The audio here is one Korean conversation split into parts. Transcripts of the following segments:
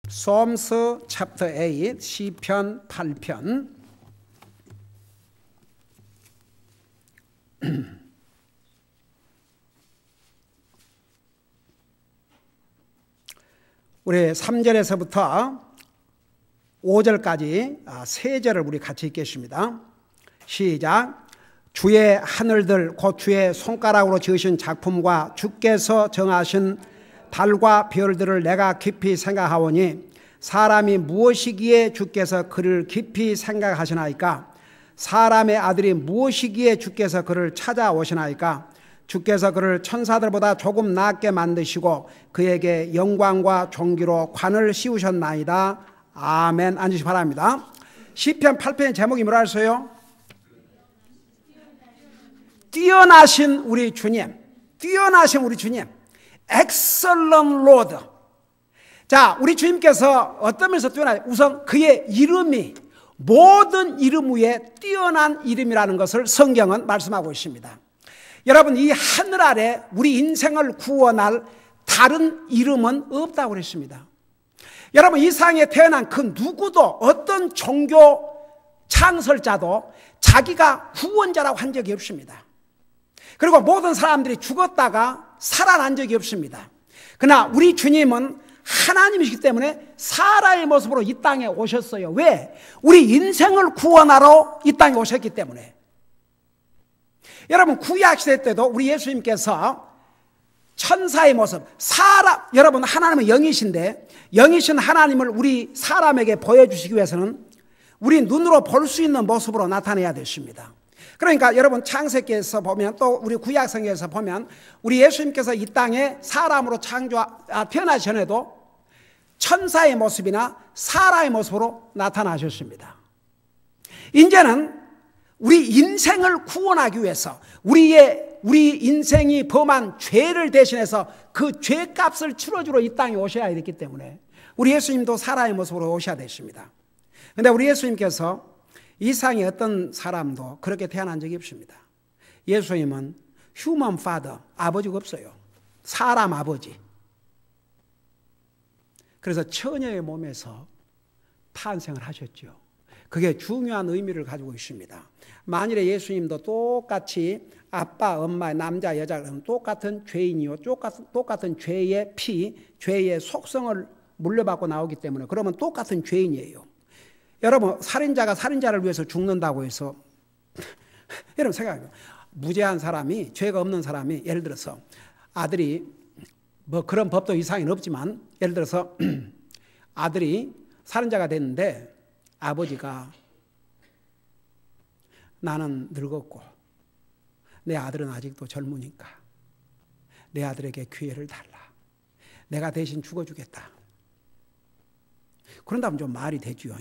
Psalms chapter 8, 시편 8편. 우리 3절에서부터 5절까지 세 절을 우리 같이 읽겠습니다. 시작. 주의 하늘들 곧 주의 손가락으로 지으신 작품과 주께서 정하신 달과 별들을 내가 깊이 생각하오니 사람이 무엇이기에 주께서 그를 깊이 생각하시나이까? 사람의 아들이 무엇이기에 주께서 그를 찾아오시나이까? 주께서 그를 천사들보다 조금 낫게 만드시고 그에게 영광과 존귀로 관을 씌우셨나이다. 아멘. 앉으시기 바랍니다. 시편 8편의 제목이 뭐라 했어요? 뛰어나신 우리 주님. 뛰어나신 우리 주님. Excellent Lord. 자, 우리 주님께서 어떤 면에서 뛰어나요? 우선 그의 이름이 모든 이름 위에 뛰어난 이름이라는 것을 성경은 말씀하고 있습니다. 여러분, 이 하늘 아래 우리 인생을 구원할 다른 이름은 없다고 그랬습니다. 여러분, 이 세상에 태어난 그 누구도 어떤 종교 창설자도 자기가 구원자라고 한 적이 없습니다. 그리고 모든 사람들이 죽었다가 살아난 적이 없습니다. 그러나 우리 주님은 하나님이시기 때문에 사람의 모습으로 이 땅에 오셨어요. 왜? 우리 인생을 구원하러 이 땅에 오셨기 때문에. 여러분, 구약시대 때도 우리 예수님께서 천사의 모습, 여러분 하나님은 영이신데 영이신 하나님을 우리 사람에게 보여주시기 위해서는 우리 눈으로 볼 수 있는 모습으로 나타내야 되십니다. 그러니까 여러분 창세기에서 보면 또 우리 구약성경에서 보면 우리 예수님께서 이 땅에 사람으로 태어나기 전에도 천사의 모습이나 사람의 모습으로 나타나셨습니다. 이제는 우리 인생을 구원하기 위해서 우리 인생이 범한 죄를 대신해서 그 죄값을 치러주러 이 땅에 오셔야 됐기 때문에 우리 예수님도 사람의 모습으로 오셔야 됐습니다. 그런데 우리 예수님께서 이 세상에 어떤 사람도 그렇게 태어난 적이 없습니다. 예수님은 human father, 아버지가 없어요. 사람 아버지. 그래서 처녀의 몸에서 탄생을 하셨죠. 그게 중요한 의미를 가지고 있습니다. 만일에 예수님도 똑같이 아빠, 엄마, 남자, 여자 똑같은 죄인이요, 똑같은 죄의 죄의 속성을 물려받고 나오기 때문에 그러면 똑같은 죄인이에요. 여러분, 살인자가 살인자를 위해서 죽는다고 해서 여러분 생각해요. 무죄한 사람이, 죄가 없는 사람이 예를 들어서 아들이 뭐 그런 법도 이상은 없지만 예를 들어서 아들이 살인자가 됐는데 아버지가 나는 늙었고 내 아들은 아직도 젊으니까 내 아들에게 기회를 달라. 내가 대신 죽어주겠다. 그런다면 좀 말이 되죠.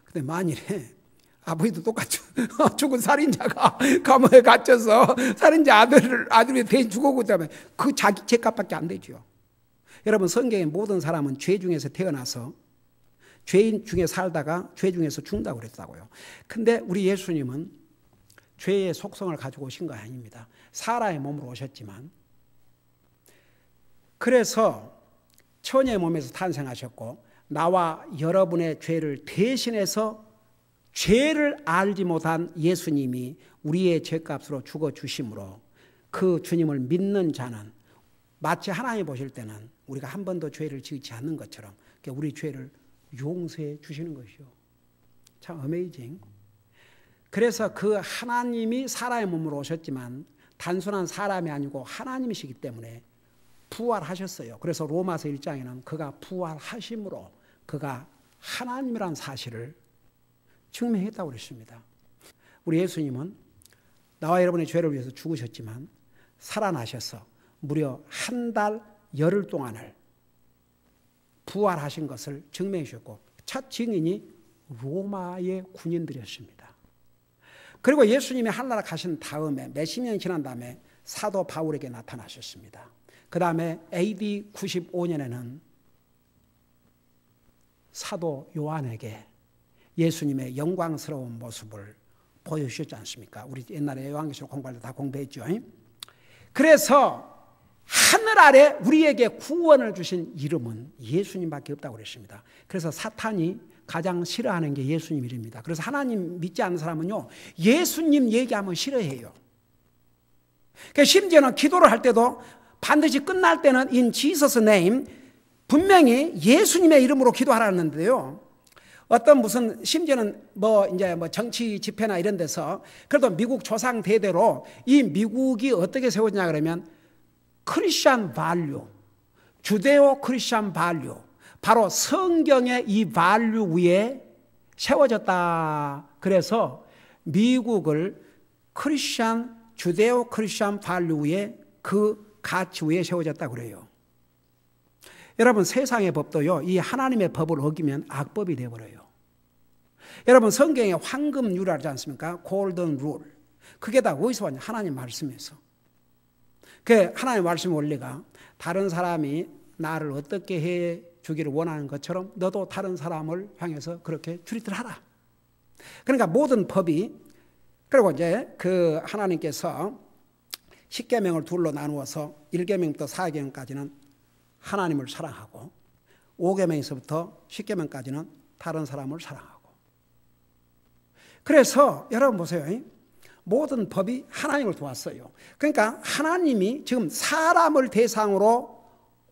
근데 만일에 아버지도 똑같이 죽은 살인자가 감옥에 갇혀서 살인자 아들이 대신 죽어오고 있다면 그 자기 죄값밖에 안 되죠. 여러분, 성경의 모든 사람은 죄 중에서 태어나서 죄인 중에 살다가 죄 중에서 죽는다고 그랬다고요. 근데 우리 예수님은 죄의 속성을 가지고 오신 거 아닙니다. 사람의 몸으로 오셨지만 그래서 처녀의 몸에서 탄생하셨고 나와 여러분의 죄를 대신해서 죄를 알지 못한 예수님이 우리의 죄값으로 죽어주심으로 그 주님을 믿는 자는 마치 하나님 보실 때는 우리가 한 번도 죄를 지지 않는 것처럼 우리 죄를 용서해 주시는 것이요. 참 어메이징. 그래서 그 하나님이 사람의 몸으로 오셨지만 단순한 사람이 아니고 하나님이시기 때문에 부활하셨어요. 그래서 로마서 1장에는 그가 부활하심으로 그가 하나님이라는 사실을 증명했다고 그랬습니다. 우리 예수님은 나와 여러분의 죄를 위해서 죽으셨지만 살아나셔서 무려 한 달 열흘 동안을 부활하신 것을 증명해 주셨고 첫 증인이 로마의 군인들이었습니다. 그리고 예수님이 하늘나라 가신 다음에 몇십 년이 지난 다음에 사도 바울에게 나타나셨습니다. 그 다음에 AD 95년에는 사도 요한에게 예수님의 영광스러운 모습을 보여주셨지 않습니까? 우리 옛날에 요한계시록 공부할 때 다 공부했죠. 그래서 하늘 아래 우리에게 구원을 주신 이름은 예수님밖에 없다고 그랬습니다. 그래서 사탄이 가장 싫어하는 게 예수님 이름입니다. 그래서 하나님 믿지 않는 사람은요, 예수님 얘기하면 싫어해요. 그러니까 심지어는 기도를 할 때도 반드시 끝날 때는 in Jesus name, 분명히 예수님의 이름으로 기도하라는데요. 어떤 무슨 심지어는 이제 정치 집회나 이런 데서 그래도 미국 조상 대대로 이 미국이 어떻게 세워지냐 그러면 크리스천 발류, 주데오 크리스천 발류, 바로 성경의 이 발류 위에 세워졌다. 그래서 미국을 크리스천, 주데오 크리스천 발류 위에 그 가치 위에 세워졌다 그래요. 여러분 세상의 법도요, 이 하나님의 법을 어기면 악법이 되어버려요. 여러분 성경에 황금 율이라지 않습니까? 골든 룰. 그게 다 어디서 왔냐? 하나님 말씀에서. 그 하나님 말씀의 원리가 다른 사람이 나를 어떻게 해 주기를 원하는 것처럼 너도 다른 사람을 향해서 그렇게 트리트를 하라. 그러니까 모든 법이, 그리고 이제 그 하나님께서 10계명을 둘로 나누어서 1계명부터 4계명까지는 하나님을 사랑하고 5계명에서부터 10계명까지는 다른 사람을 사랑하고. 그래서 여러분 보세요. 모든 법이 하나님을 도왔어요. 그러니까 하나님이 지금 사람을 대상으로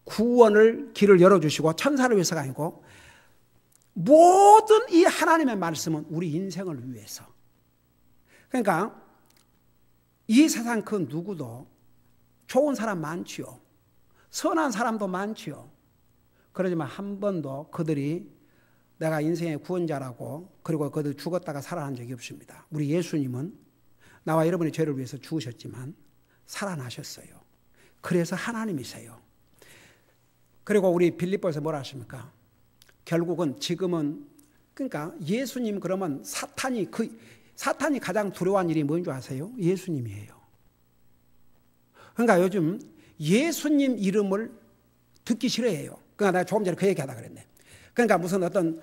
구원을 길을 열어주시고 천사를 위해서가 아니고 모든 이 하나님의 말씀은 우리 인생을 위해서. 그러니까 이 세상 그 누구도 좋은 사람 많지요. 선한 사람도 많지요. 그러지만 한 번도 그들이 내가 인생의 구원자라고 그리고 그들 죽었다가 살아난 적이 없습니다. 우리 예수님은 나와 여러분의 죄를 위해서 죽으셨지만 살아나셨어요. 그래서 하나님이세요. 그리고 우리 빌립보에서 뭐라 하십니까? 결국은 지금은, 그러니까 예수님 그러면 사탄이 가장 두려워한 일이 뭔 줄 아세요? 예수님이에요. 그러니까 요즘 예수님 이름을 듣기 싫어해요. 그러니까 내가 조금 전에 그 얘기하다 그랬네. 그러니까 무슨 어떤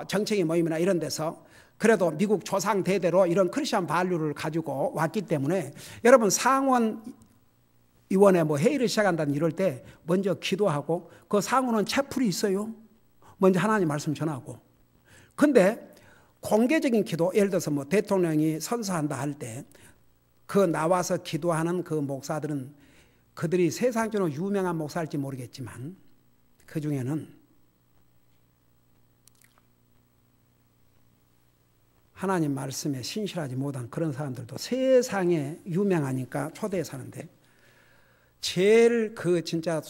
정책의 모임이나 이런 데서 그래도 미국 조상 대대로 이런 크리스천 발류를 가지고 왔기 때문에 여러분 상원 의원회 회의를 시작한다는 이럴 때 먼저 기도하고 그 상원은 채플이 있어요. 먼저 하나님 말씀 전하고. 근데 공개적인 기도, 예를 들어서 대통령이 선서한다 할 때 그 나와서 기도하는 그 목사들은 그들이 세상적으로 유명한 목사일지 모르겠지만 그 중에는 하나님 말씀에 신실하지 못한 그런 사람들도 세상에 유명하니까 초대해 사는데 제일 진짜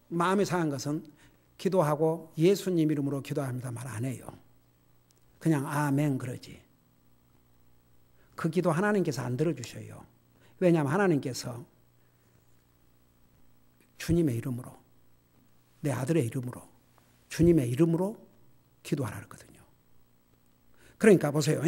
마음이 상한 것은 기도하고 예수님 이름으로 기도합니다 말 안 해요. 그냥 아멘 그러지. 그 기도 하나님께서 안 들어주셔요. 왜냐하면 하나님께서 주님의 이름으로, 내 아들의 이름으로, 주님의 이름으로 기도하라 그랬거든요. 그러니까 보세요.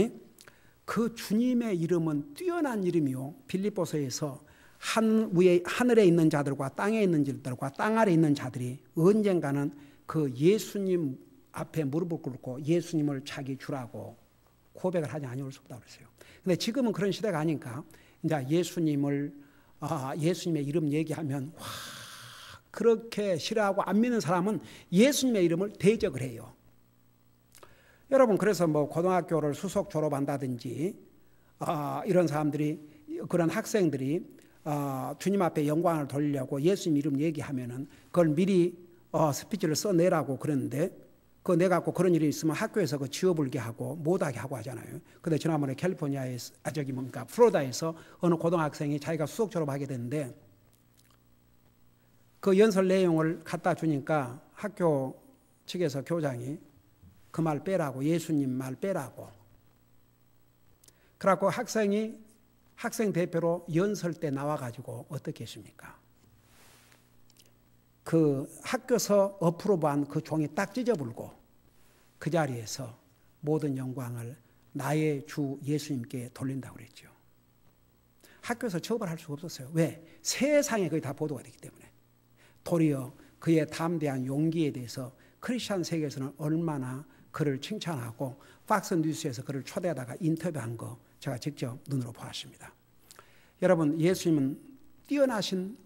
그 주님의 이름은 뛰어난 이름이요. 빌립보서에서 하늘에 있는 자들과 땅에 있는 자들과 땅 아래에 있는 자들이 언젠가는 그 예수님 앞에 무릎을 꿇고 예수님을 자기 주라고 고백을 하지 아니할 수 없다고 그랬어요. 근데 지금은 그런 시대가 아니니까 이제 예수님의 이름 얘기하면 와, 그렇게 싫어하고 안 믿는 사람은 예수님의 이름을 대적을 해요. 여러분 그래서 고등학교를 수석 졸업한다든지 이런 사람들이, 그런 학생들이 주님 앞에 영광을 돌리려고 예수님 이름 얘기하면은 그걸 미리 스피치를 써내라고 그러는데 그거 내갖고 그런 일이 있으면 학교에서 그 지워불게 하고 못하게 하고 하잖아요. 근데 지난번에 캘리포니아에서 플로리다에서 어느 고등학생이 자기가 수석 졸업하게 됐는데 그 연설 내용을 갖다 주니까 학교 측에서 교장이 그 말 빼라고, 예수님 말 빼라고. 그래갖고 학생 대표로 연설 때 나와가지고 어떻게 했습니까? 그 학교서 어프로브한 그 종이 딱 찢어불고 그 자리에서 모든 영광을 나의 주 예수님께 돌린다고 그랬죠. 학교에서 처벌할 수가 없었어요. 왜? 세상에 거의 다 보도가 되기 때문에. 도리어 그의 담대한 용기에 대해서 크리스천 세계에서는 얼마나 그를 칭찬하고 박스 뉴스에서 그를 초대하다가 인터뷰한 거 제가 직접 눈으로 보았습니다. 여러분 예수님은 뛰어나신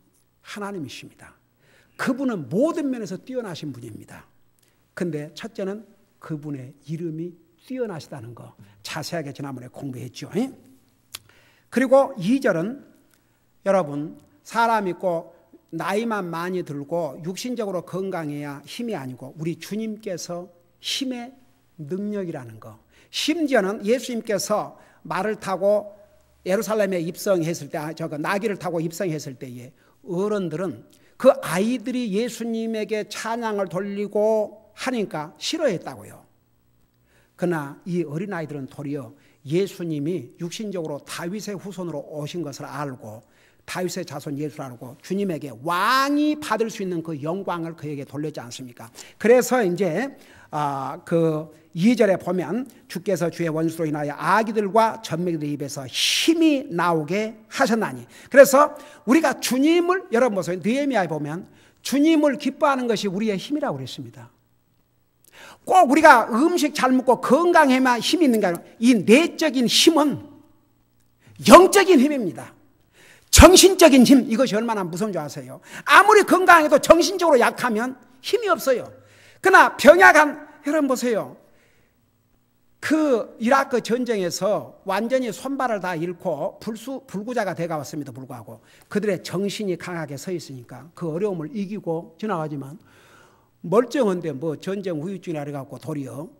하나님이십니다. 그분은 모든 면에서 뛰어나신 분입니다. 근데 첫째는 그분의 이름이 뛰어나시다는 거 자세하게 지난번에 공부했죠. 그리고 2절은 여러분 사람이 꼭 나이만 많이 들고 육신적으로 건강해야 힘이 아니고 우리 주님께서 힘의 능력이라는 거. 심지어는 예수님께서 말을 타고 예루살렘에 입성했을 때 나귀를 타고 입성했을 때에 어른들은 그 아이들이 예수님에게 찬양을 돌리고 하니까 싫어했다고요. 그러나 이 어린아이들은 도리어 예수님이 육신적으로 다윗의 후손으로 오신 것을 알고 다윗의 자손 예수를 알고 주님에게 왕이 받을 수 있는 그 영광을 그에게 돌렸지 않습니까? 그래서 이제 그 2절에 보면 주께서 주의 원수로 인하여 아기들과 젖먹이들 입에서 힘이 나오게 하셨나니. 그래서 우리가 주님을 여러분 보세요. 느헤미야에 보면 주님을 기뻐하는 것이 우리의 힘이라고 그랬습니다. 꼭 우리가 음식 잘 먹고 건강해만 힘이 있는 게 아니라 이 내적인 힘은 영적인 힘입니다. 정신적인 힘, 이것이 얼마나 무서운 줄 아세요? 아무리 건강해도 정신적으로 약하면 힘이 없어요. 그러나 병약한, 여러분 보세요. 그 이라크 전쟁에서 완전히 손발을 다 잃고 불구자가 돼가왔음에도 불구하고 그들의 정신이 강하게 서 있으니까 그 어려움을 이기고 지나가지만 멀쩡한데 뭐 전쟁 후유증이라 그래갖고 도리어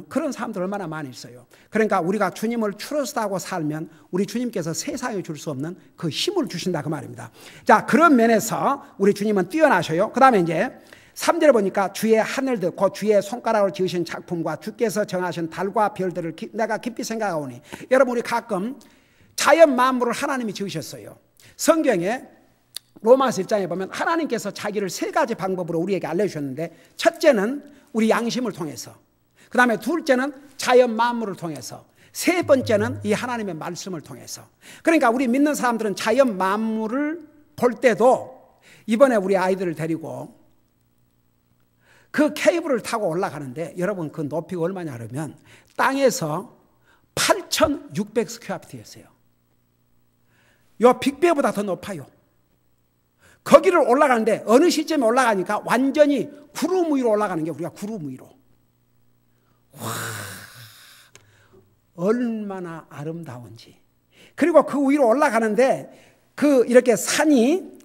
그런 사람들 얼마나 많이 있어요. 그러니까 우리가 주님을 트러스트하고 살면 우리 주님께서 세상에 줄 수 없는 그 힘을 주신다 그 말입니다. 자, 그런 면에서 우리 주님은 뛰어나셔요. 그 다음에 이제 3절에 보니까 주의 하늘들 곧 주의 손가락으로 지으신 작품과 주께서 정하신 달과 별들을 내가 깊이 생각하오니. 여러분 우리 가끔 자연 만물을 하나님이 지으셨어요. 성경에 로마서 1장에 보면 하나님께서 자기를 3가지 방법으로 우리에게 알려주셨는데 첫째는 우리 양심을 통해서, 그 다음에 둘째는 자연 만물을 통해서, 세 번째는 이 하나님의 말씀을 통해서. 그러니까 우리 믿는 사람들은 자연 만물을 볼 때도 이번에 우리 아이들을 데리고 그 케이블을 타고 올라가는데 여러분 그 높이가 얼마냐 그러면 땅에서 8,600 스퀘어피트였어요. 요 빅베어보다 더 높아요. 거기를 올라가는데 어느 시점에 올라가니까 완전히 구름 위로 올라가는 게 우리가 구름 위로. 와, 얼마나 아름다운지. 그리고 그 위로 올라가는데 그 이렇게 산이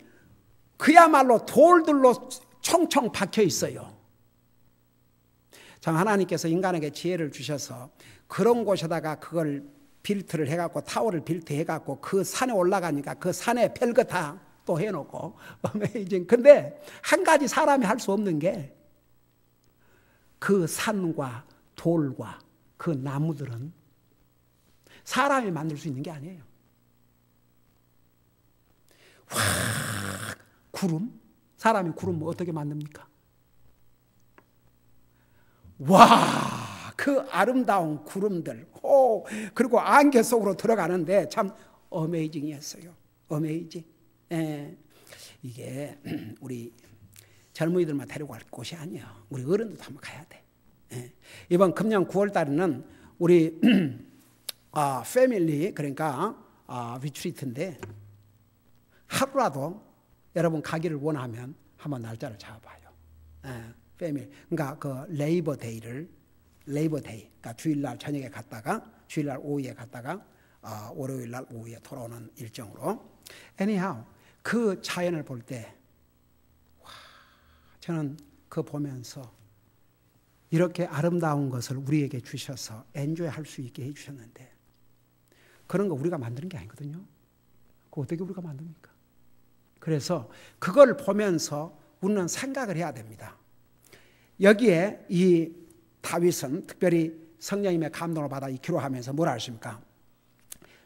그야말로 돌들로 총총 박혀 있어요. 참 하나님께서 인간에게 지혜를 주셔서 그런 곳에다가 그걸 빌트를 해갖고 타워를 빌트해갖고 그 산에 올라가니까 그 산에 별거 다 또 해놓고 어메이징. 근데 한 가지 사람이 할 수 없는 게 그 산과 돌과 그 나무들은 사람이 만들 수 있는 게 아니에요. 와, 구름? 사람이 구름 어떻게 만듭니까? 와, 그 아름다운 구름들. 그리고 안개 속으로 들어가는데 참 어메이징이었어요. 어메이징. 예, 이게 우리 젊은이들만 데리고 갈 곳이 아니에요. 우리 어른들도 한번 가야 돼. 예. 이번 금년 9월 달에는 우리 패밀리 그러니까 리트리트인데 하루라도 여러분 가기를 원하면 한번 날짜를 잡아봐요. 예, 패밀리. 그러니까 그 레이버 데이, 그러니까 주일날 저녁에 갔다가 주일날 오후에 갔다가 월요일날 오후에 돌아오는 일정으로. anyhow 그 자연을 볼 때 저는 그 보면서 이렇게 아름다운 것을 우리에게 주셔서 엔조이할 수 있게 해주셨는데 그런 거 우리가 만드는 게 아니거든요. 그거 어떻게 우리가 만듭니까? 그래서 그걸 보면서 우리는 생각을 해야 됩니다. 여기에 이 다윗은 특별히 성령님의 감동을 받아 기록하면서 뭐라 하십니까?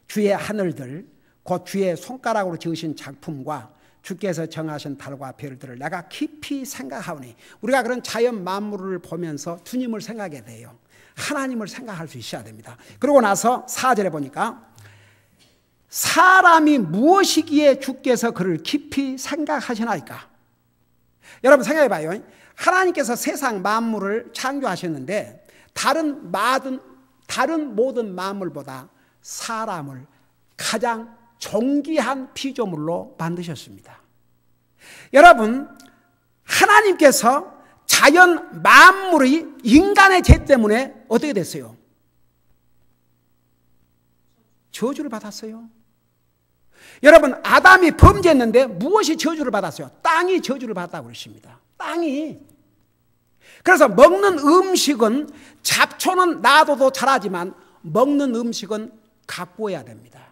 주의 하늘들 곧 주의 손가락으로 지으신 작품과 주께서 정하신 달과 별들을 내가 깊이 생각하오니. 우리가 그런 자연 만물을 보면서 주님을 생각해야 돼요. 하나님을 생각할 수 있어야 됩니다. 그러고 나서 4절에 보니까 사람이 무엇이기에 주께서 그를 깊이 생각하시나이까. 여러분 생각해 봐요. 하나님께서 세상 만물을 창조하셨는데 다른 모든 만물보다 사람을 가장 존귀한 피조물로 만드셨습니다. 여러분, 하나님께서 자연 만물의 인간의 죄 때문에 어떻게 됐어요? 저주를 받았어요. 여러분, 아담이 범죄했는데 무엇이 저주를 받았어요? 땅이 저주를 받았다고 그러십니다. 땅이. 그래서 먹는 음식은, 잡초는 놔둬도 자라지만 먹는 음식은 가꾸어야 됩니다.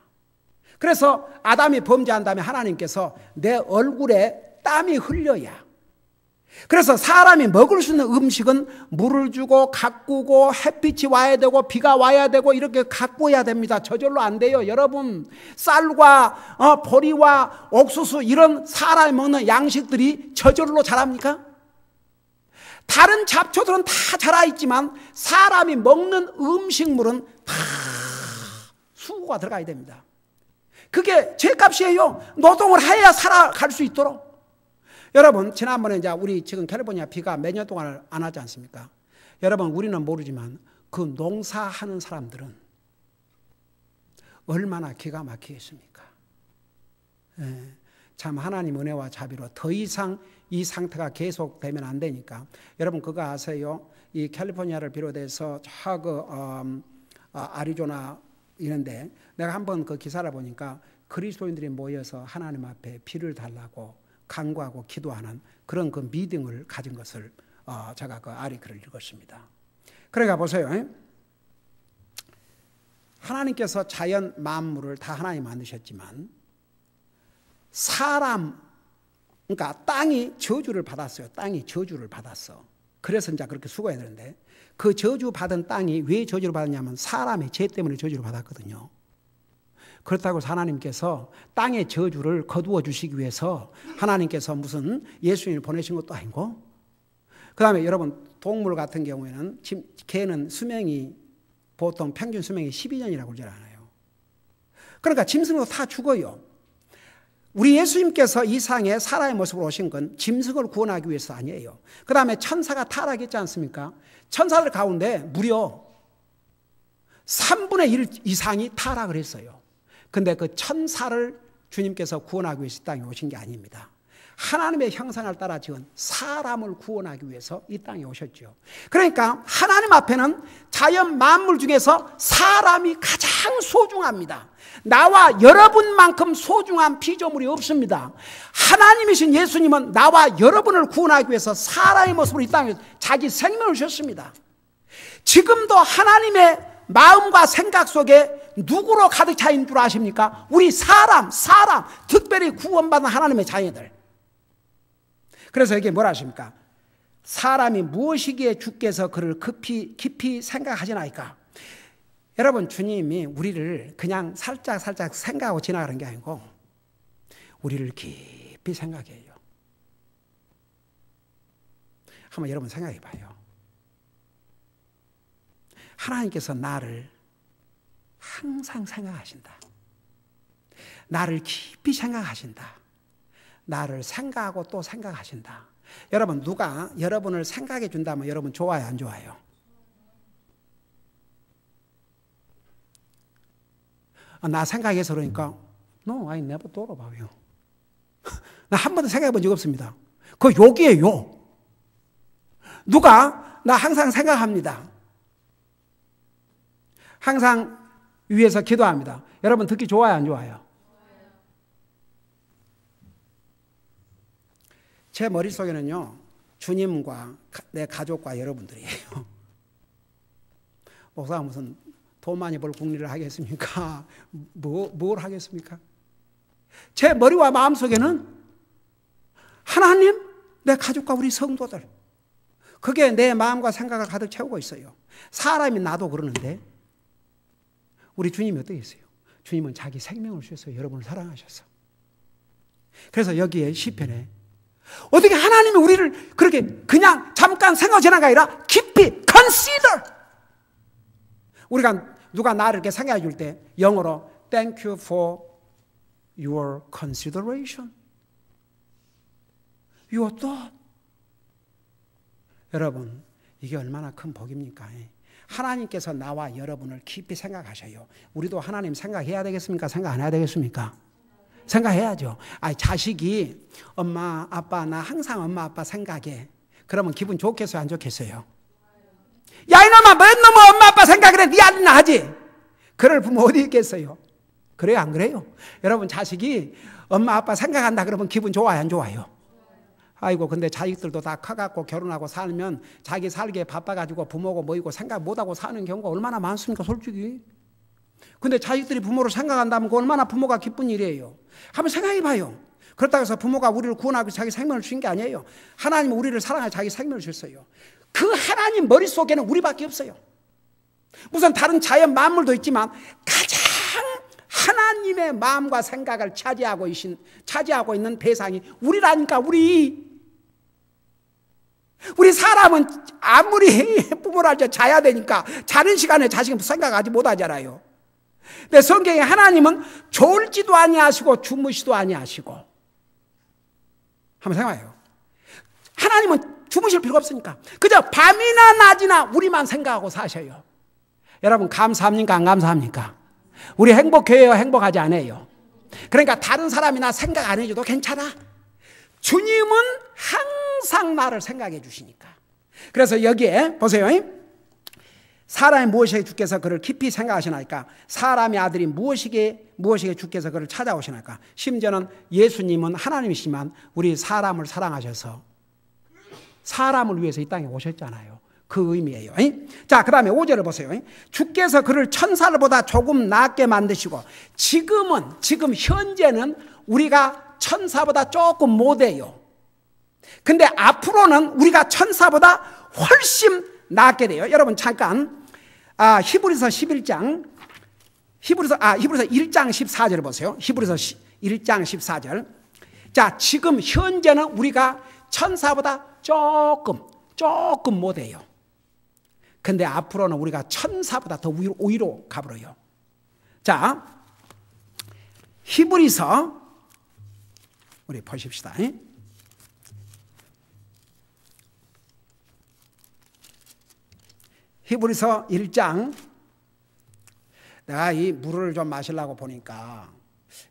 그래서 아담이 범죄한 다음에 하나님께서 내 얼굴에 땀이 흘려야, 그래서 사람이 먹을 수 있는 음식은 물을 주고 가꾸고 햇빛이 와야 되고 비가 와야 되고 이렇게 가꾸어야 됩니다. 저절로 안 돼요. 여러분, 쌀과 보리와 옥수수 이런 사람이 먹는 양식들이 저절로 자랍니까? 다른 잡초들은 다 자라있지만 사람이 먹는 음식물은 다 수고가 들어가야 됩니다. 그게 죄값이에요. 노동을 해야 살아갈 수 있도록. 여러분, 지난번에 이제 우리 지금 캘리포니아 비가 몇 년 동안 안 하지 않습니까? 여러분, 우리는 모르지만 그 농사하는 사람들은 얼마나 기가 막히겠습니까? 참 하나님 은혜와 자비로 더 이상 이 상태가 계속되면 안 되니까, 여러분 그거 아세요? 이 캘리포니아를 비롯해서 아리조나 이런데 내가 한번 그 기사를 보니까 그리스도인들이 모여서 하나님 앞에 비를 달라고 간구하고 기도하는 그런 그 미팅을 가진 것을 제가 그 아리글을 읽었습니다. 그러니까 보세요. 하나님께서 자연 만물을 다 하나님 만드셨지만 사람, 그러니까 땅이 저주를 받았어요. 땅이 저주를 받았어. 그래서 이제 그렇게 수고해야 되는데, 그 저주 받은 땅이 왜 저주를 받았냐면 사람의 죄 때문에 저주를 받았거든요. 그렇다고 해서 하나님께서 땅의 저주를 거두어 주시기 위해서 하나님께서 무슨 예수님을 보내신 것도 아니고, 그 다음에 여러분 동물 같은 경우에는 개는 수명이 보통 평균 수명이 12년이라고 그러잖아요. 그러니까 짐승도 다 죽어요. 우리 예수님께서 이 상에 사람의 모습으로 오신 건 짐승을 구원하기 위해서 아니에요. 그 다음에 천사가 타락했지 않습니까? 천사들 가운데 무려 3분의 1 이상이 타락을 했어요. 근데 그 천사를 주님께서 구원하기 위해서 이 땅에 오신 게 아닙니다. 하나님의 형상을 따라 지은 사람을 구원하기 위해서 이 땅에 오셨죠. 그러니까 하나님 앞에는 자연 만물 중에서 사람이 가장 소중합니다. 나와 여러분만큼 소중한 피조물이 없습니다. 하나님이신 예수님은 나와 여러분을 구원하기 위해서 사람의 모습으로 이 땅에 자기 생명을 주셨습니다. 지금도 하나님의 마음과 생각 속에 누구로 가득 차 있는 줄 아십니까? 우리 사람, 특별히 구원받은 하나님의 자녀들. 그래서 이게 뭐라 하십니까? 사람이 무엇이기에 주께서 그를 깊이 생각하시나이까? 여러분, 주님이 우리를 그냥 살짝 생각하고 지나가는 게 아니고 우리를 깊이 생각해요. 한번 여러분 생각해 봐요. 하나님께서 나를 항상 생각하신다. 나를 깊이 생각하신다. 나를 생각하고 또 생각하신다. 여러분, 누가 여러분을 생각해 준다면 여러분 좋아요, 안 좋아요? 나 생각해서 그러니까 No, I never thought about you. 나 한 번도 생각해 본 적 없습니다. 그거 욕이에요. 누가 나 항상 생각합니다. 항상 위해서 기도합니다. 여러분 듣기 좋아요, 안 좋아요? 제 머릿속에는요, 주님과 내 가족과 여러분들이에요. 목사가 무슨 돈 많이 벌 궁리를 하겠습니까? 뭘 하겠습니까? 제 머리와 마음속에는 하나님, 내 가족과 우리 성도들, 그게 내 마음과 생각을 가득 채우고 있어요. 사람이 나도 그러는데 우리 주님이 어떻게 했어요? 주님은 자기 생명을 주셔서 여러분을 사랑하셨어. 그래서 여기에 시편에 어떻게 하나님이 우리를 그렇게 그냥 잠깐 생각 지나가 아니라 깊이 consider. 우리가 누가 나를 이렇게 생각해 줄 때 영어로 thank you for your consideration, your thought. 여러분, 이게 얼마나 큰 복입니까? 하나님께서 나와 여러분을 깊이 생각하셔요. 우리도 하나님 생각해야 되겠습니까? 생각 안 해야 되겠습니까? 생각해야죠. 자식이 엄마, 아빠, 나 항상 엄마, 아빠 생각해. 그러면 기분 좋겠어요, 안 좋겠어요? 야, 이놈아, 뭔 놈아 엄마, 아빠 생각을 해. 네 아들이나 하지. 그럴 부모 어디 있겠어요? 그래요, 안 그래요? 여러분, 자식이 엄마, 아빠 생각한다 그러면 기분 좋아요, 안 좋아요? 아이고, 근데 자식들도 다 커갖고 결혼하고 살면 자기 살기에 바빠가지고 부모고 뭐이고 생각 못하고 사는 경우가 얼마나 많습니까, 솔직히? 근데 자식들이 부모를 생각한다면 그 얼마나 부모가 기쁜 일이에요. 한번 생각해봐요. 그렇다고 해서 부모가 우리를 구원하고 자기 생명을 주신 게 아니에요. 하나님은 우리를 사랑해 자기 생명을 주셨어요. 그 하나님 머릿속에는 우리밖에 없어요. 무슨 다른 자연 만물도 있지만 가장 하나님의 마음과 생각을 차지하고 있는 대상이 우리라니까. 우리 사람은 아무리 부모를 자야 되니까 자는 시간에 자식 생각하지 못하잖아요. 근데 성경에 하나님은 졸지도 아니하시고 주무시도 아니하시고. 한번 생각해요. 하나님은 주무실 필요가 없으니까 그저 밤이나 낮이나 우리만 생각하고 사셔요. 여러분, 감사합니까, 안 감사합니까? 우리 행복해요, 행복하지 않아요? 그러니까 다른 사람이나 생각 안 해줘도 괜찮아. 주님은 항상 나를 생각해 주시니까. 그래서 여기에 보세요. 사람이 무엇이게 주께서 그를 깊이 생각하시나이까? 사람의 아들이 무엇이게 주께서 그를 찾아오시나이까? 심지어는 예수님은 하나님이시지만 우리 사람을 사랑하셔서 사람을 위해서 이 땅에 오셨잖아요. 그 의미예요. 자, 그 다음에 5절을 보세요. 주께서 그를 천사들보다 조금 낫게 만드시고 지금 현재는 우리가 천사보다 조금 못해요. 근데 앞으로는 우리가 천사보다 훨씬 낫게 돼요. 여러분 잠깐 히브리서 1장 14절을 보세요. 히브리서 1장 14절. 자, 지금 현재는 우리가 천사보다 조금 못해요. 근데 앞으로는 우리가 천사보다 더 위로 가버려요. 자, 히브리서 우리 보십시다. 히브리서 1장. 내가 이 물을 좀 마시려고 보니까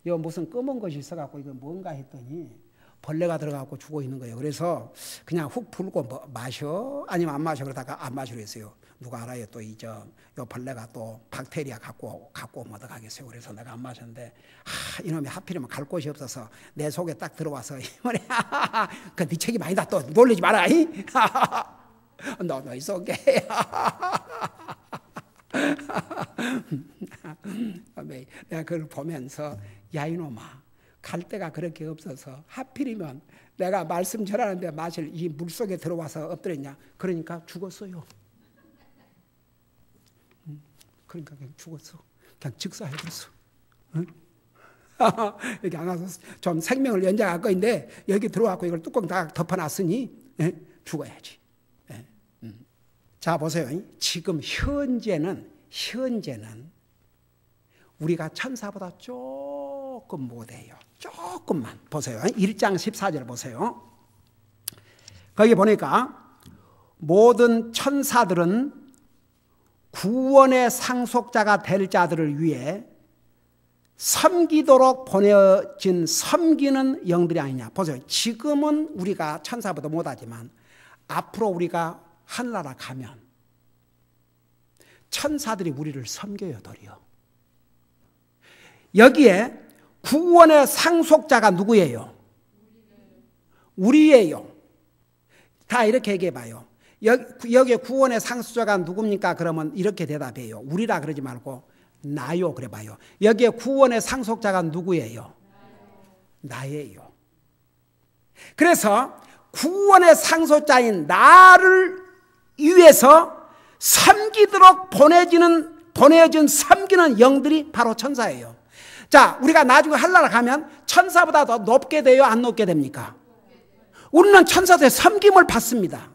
이거 무슨 검은 것이 있어갖고 이거 뭔가 했더니 벌레가 들어가고 죽어 있는 거예요. 그래서 그냥 훅 불고 마셔? 아니면 안 마셔? 그러다가 안 마시려 했어요. 누가 알아요? 또 요 벌레가 또 박테리아 갖고 오면 어떡하겠어요? 그래서 내가 안 마셨는데, 이놈이 하필이면 갈 곳이 없어서 내 속에 딱 들어와서, 그 네 책임 아니다. 또 놀리지 마라. 너희 속에. 내가 그걸 보면서, 야, 이놈아, 갈 데가 그렇게 없어서 하필이면 내가 말씀 전하는데 마실 이 물속에 들어와서 엎드렸냐. 그러니까 죽었어요. 그러니까 그냥 죽었어. 그냥 직사해버렸어. 응? 여기 안 와서 좀 생명을 연장할 거인데 여기 들어와서 이걸 뚜껑 다 덮어놨으니 죽어야지. 자, 보세요. 지금 현재는 우리가 천사보다 조금 못해요. 조금만 보세요. 1장 14절 보세요. 거기 보니까 모든 천사들은 구원의 상속자가 될 자들을 위해 섬기도록 보내진 섬기는 영들이 아니냐. 보세요. 지금은 우리가 천사보다 못하지만 앞으로 우리가 하늘나라 가면 천사들이 우리를 섬겨요, 도리어. 여기에 구원의 상속자가 누구예요? 우리예요. 다 이렇게 얘기해 봐요. 여기에 구원의 상속자가 누굽니까? 그러면 이렇게 대답해요. 우리라 그러지 말고 나요 그래 봐요. 여기에 구원의 상속자가 누구예요? 나예요. 그래서 구원의 상속자인 나를 위해서 섬기도록 보내진 섬기는 영들이 바로 천사예요. 자, 우리가 나중에 하늘나라 가면 천사보다 더 높게 돼요? 안 높게 됩니까? 우리는 천사들의 섬김을 받습니다.